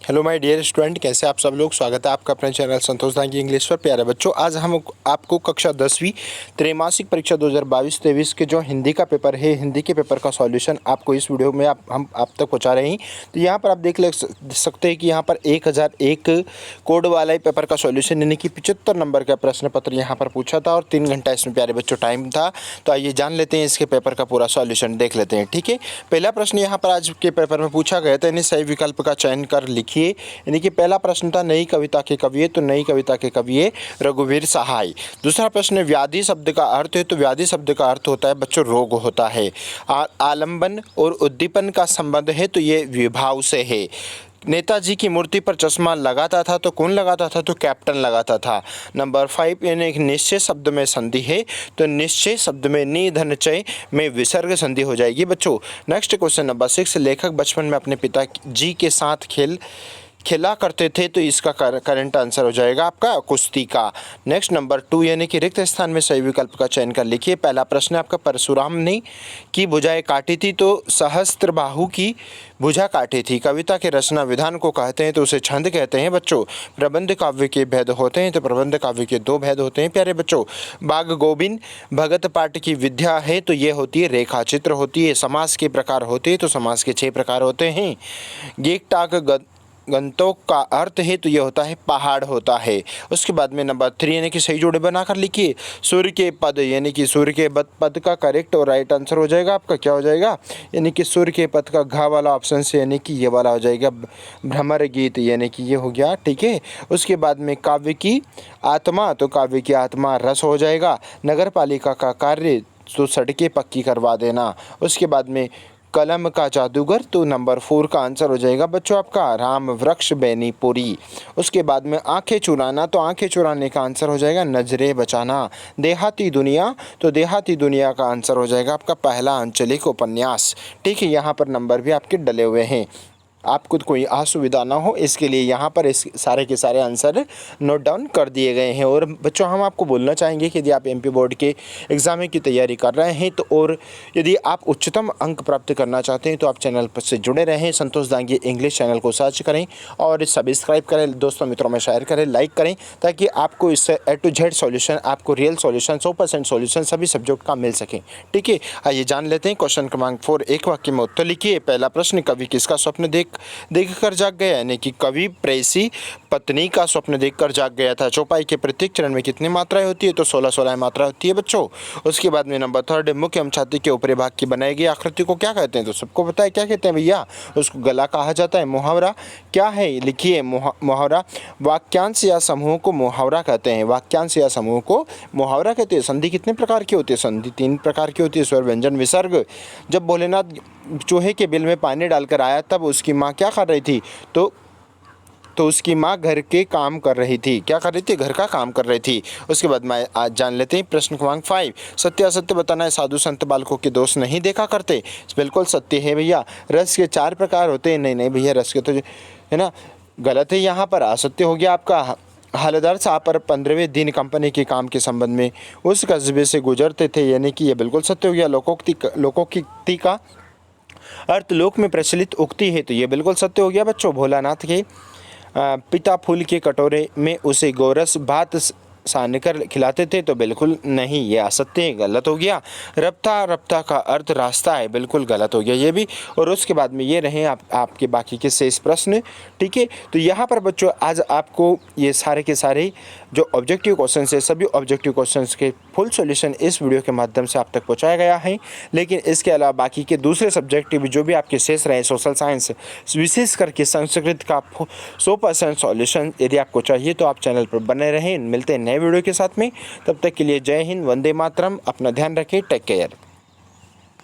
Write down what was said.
Hello my dear student, कैसे आप सब लोग। स्वागत है आपका अपने चैनल संतोष दांगी इंग्लिश पर। प्यारे बच्चों, आज हम आपको कक्षा 10वीं त्रैमासिक परीक्षा 2022-23 के जो हिंदी का पेपर है, हिंदी के पेपर का सॉल्यूशन आपको इस वीडियो में हम आप तक पहुंचा रहे हैं। तो यहाँ पर आप देख सकते हैं कि यहाँ पर 1001 कोड वाला ही पेपर का सॉल्यूशन यानी कि 75 नंबर का प्रश्न पत्र यहाँ पर पूछा था और 3 घंटा इसमें प्यारे बच्चों टाइम था। तो आइए जान लेते हैं इसके पेपर का पूरा सॉल्यूशन, देख लेते हैं। ठीक है, पहला प्रश्न यहाँ पर आज के पेपर में पूछा गया था, यानी सही विकल्प का चयन कर लिखिए। यानी कि पहला प्रश्न था नई कविता के कवि, तो नई कविता के कवि रघुवीर सहाय। दूसरा प्रश्न व्याधि शब्द का अर्थ है, तो व्याधि शब्द का अर्थ होता है बच्चों रोग होता है। आलंबन और उद्दीपन का संबंध है, तो ये विभाव से है। नेताजी की मूर्ति पर चश्मा लगाता था, तो कौन लगाता था, तो कैप्टन लगाता था। नंबर 5 यानी निश्चय शब्द में संधि है, तो निश्चय शब्द में नि धन चय में विसर्ग संधि हो जाएगी बच्चों। नेक्स्ट क्वेश्चन नंबर 6, लेखक बचपन में अपने पिताजी के साथ खेला करते थे, तो इसका करंट आंसर हो जाएगा आपका कुश्ती का। नेक्स्ट नंबर 2 यानी कि रिक्त स्थान में सही विकल्प का चयन कर लिखिए। पहला प्रश्न आपका परशुराम ने की भुजाएं काटी थी, तो सहस्त्रबाहु की भुजा काटी थी। कविता के रचना विधान को कहते हैं, तो उसे छंद कहते हैं बच्चों। प्रबंध काव्य के भेद होते हैं, तो प्रबंध काव्य के 2 भेद होते हैं प्यारे बच्चों। बाग गोबिंद भगत पाठ की विद्या है, तो ये होती है रेखा चित्र होती है। समास के प्रकार होते हैं, तो समास के 6 प्रकार होते हैं। गेक टाक गंतोक का अर्थ है, तो यह होता है पहाड़ होता है। उसके बाद में नंबर 3 यानी कि सही जोड़े बनाकर लिखिए। सूर्य के पद यानी कि सूर्य के पद का करेक्ट और राइट आंसर हो जाएगा आपका क्या हो जाएगा, यानी कि सूर्य के पद का घा वाला ऑप्शन से यानी कि ये वाला हो जाएगा भ्रमर गीत, यानी कि ये हो गया। ठीक है, उसके बाद में काव्य की आत्मा, तो काव्य की आत्मा रस हो जाएगा। नगर पालिका का कार्य, तो सड़कें पक्की करवा देना। उसके बाद में कलम का जादूगर, तो नंबर 4 का आंसर हो जाएगा बच्चों आपका राम वृक्ष बेनीपुरी। उसके बाद में आंखें चुराना, तो आंखें चुराने का आंसर हो जाएगा नजरें बचाना। देहाती दुनिया, तो देहाती दुनिया का आंसर हो जाएगा आपका पहला आंचलिक उपन्यास। ठीक है, यहाँ पर नंबर भी आपके डले हुए हैं, आपको कोई असुविधा ना हो इसके लिए यहाँ पर इस सारे के सारे आंसर नोट डाउन कर दिए गए हैं। और बच्चों हम आपको बोलना चाहेंगे कि यदि आप एमपी बोर्ड के एग्ज़ाम की तैयारी कर रहे हैं, तो और यदि आप उच्चतम अंक प्राप्त करना चाहते हैं, तो आप चैनल पर से जुड़े रहें। संतोष दांगी इंग्लिश चैनल को सर्च करें और सब्सक्राइब करें, दोस्तों मित्रों में शेयर करें, लाइक करें, ताकि आपको इससे A to Z सॉल्यूशन, आपको रियल सॉल्यूशन 100% सॉल्यूशन सभी सब्जेक्ट का मिल सके। ठीक है, आइए जान लेते हैं। क्वेश्चन क्रमांक 4, एक वाक्य में उत्तर लिखिए। पहला प्रश्न, कवि किसका स्वप्न देखकर जाग गया, यानी कि कवि प्रेयसी पत्नी का स्वप्न देखकर जाग गया था। चौपाई के प्रत्येक चरण में कितनी मात्राएं होती है, तो 16 मात्रा होती है बच्चों। उसके बाद में नंबर 3, मुख्य एवं छाती के ऊपरी भाग की बनाई गई आकृति को क्या कहते हैं, तो सबको पता है क्या कहते हैं भैया, उसको गला कहा जाता है। मुहावरा क्या है, लिखिए। मुहावरा वाक्यांश या समूह को मुहावरा कहते हैं, वाक्यांश या समूह को मुहावरा कहते हैं। संधि कितने प्रकार की होती है, संधि 3 प्रकार की होती है, स्वर व्यंजन विसर्ग। जब भोलेनाथ चूहे के बिल में पानी डालकर आया, तब उसकी माँ क्या कर रही थी, तो उसकी माँ घर के काम कर रही थी, क्या कर रही थी, घर का काम कर रही थी। उसके बाद में आज जान लेते हैं प्रश्न क्रमांक 5, सत्य असत्य बताना है। साधु संत बालकों के दोष नहीं देखा करते, बिल्कुल सत्य है भैया। रस के 4 प्रकार होते हैं, नहीं भैया रस के तो है ना, गलत है, यहाँ पर असत्य हो गया आपका। हलदर साहब पर 15वें दिन कंपनी के काम के संबंध में उस कस्बे से गुजरते थे, यानी कि ये बिल्कुल सत्य हो गया। लोकोक्ति का अर्थ लोक में प्रचलित उक्ति है, तो ये बिल्कुल सत्य हो गया बच्चों। भोलानाथ के पिता फूल के कटोरे में उसे गोरस भात सानकर खिलाते थे, तो बिल्कुल नहीं, ये असत्य है, गलत हो गया। रफ्ता का अर्थ रास्ता है, बिल्कुल गलत हो गया ये भी। और उसके बाद में ये रहे आपके बाकी के शेष प्रश्न। ठीक है, तो यहाँ पर बच्चों आज आपको ये सारे के सारे जो ऑब्जेक्टिव क्वेश्चन है, सभी ऑब्जेक्टिव क्वेश्चंस के फुल सॉल्यूशन इस वीडियो के माध्यम से आप तक पहुँचाया गया है। लेकिन इसके अलावा बाकी के दूसरे सब्जेक्ट भी जो भी आपके शेष रहे, सोशल साइंस विशेष करके संस्कृत का 100% सॉल्यूशन यदि आपको चाहिए, तो आप चैनल पर बने रहें। मिलते हैं नए वीडियो के साथ में, तब तक के लिए जय हिंद, वंदे मातरम, अपना ध्यान रखें, टेक केयर।